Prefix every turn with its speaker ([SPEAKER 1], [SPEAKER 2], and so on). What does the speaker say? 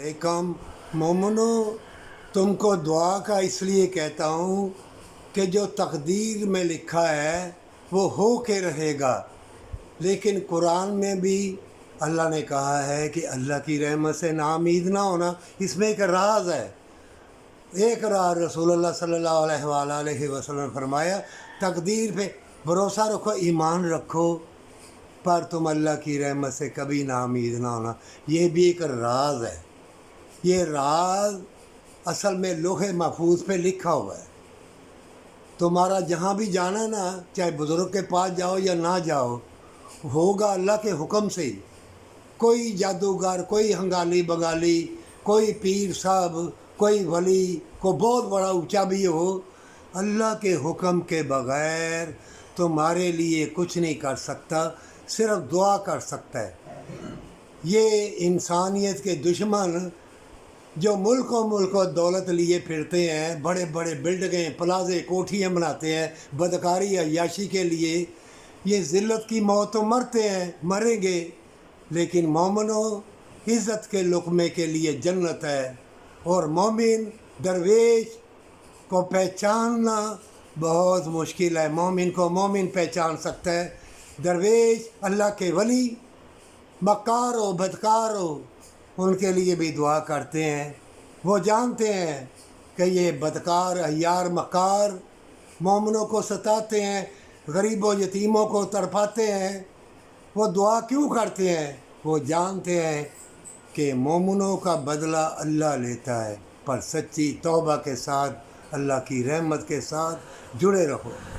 [SPEAKER 1] अलैकुम। मोमिनो, तुमको दुआ का इसलिए कहता हूँ कि जो तकदीर में लिखा है वो हो के रहेगा। लेकिन कुरान में भी अल्लाह ने कहा है कि अल्लाह की रहमत से नाउम्मीद ना होना, इसमें एक राज है। एक राज रसूलुल्लाह सल्लल्लाहु अलैहि वसल्लम ने फरमाया, तकदीर पे भरोसा रखो, ईमान रखो, पर तुम अल्लाह की रहमत से कभी नाउम्मीद ना होना। ये भी एक राज है। ये राज असल में लोहे महफूज पे लिखा हुआ है। तुम्हारा जहाँ भी जाना है ना, चाहे बुज़ुर्ग के पास जाओ या ना जाओ, होगा अल्लाह के हुक्म से ही। कोई जादूगर, कोई हंगाली बंगाली, कोई पीर साहब, कोई वली, को बहुत बड़ा ऊंचा भी हो, अल्लाह के हुक्म के बग़ैर तुम्हारे लिए कुछ नहीं कर सकता, सिर्फ दुआ कर सकता है। ये इंसानियत के दुश्मन जो मुल्कों दौलत लिए फिरते हैं, बड़े बड़े बिल्डिंगें, प्लाजे, कोठियाँ बनाते हैं बदकारी अय्याशी के लिए, ये ज़िल्लत की मौत तो मरते हैं, मरेंगे, लेकिन मोमिनो इज़्ज़त के लुक़मे के लिए जन्नत है। और मोमिन दरवेश को पहचानना बहुत मुश्किल है। मोमिन को मोमिन पहचान सकता है, दरवेश, अल्लाह के वली, मक्कार हो बदकार हो, उनके लिए भी दुआ करते हैं। वो जानते हैं कि ये बदकार अय्यार मक्कार मोमिनों को सताते हैं, गरीबों यतीमों को तड़पाते हैं। वो दुआ क्यों करते हैं? वो जानते हैं कि मोमिनों का बदला अल्लाह लेता है। पर सच्ची तौबा के साथ, अल्लाह की रहमत के साथ जुड़े रहो।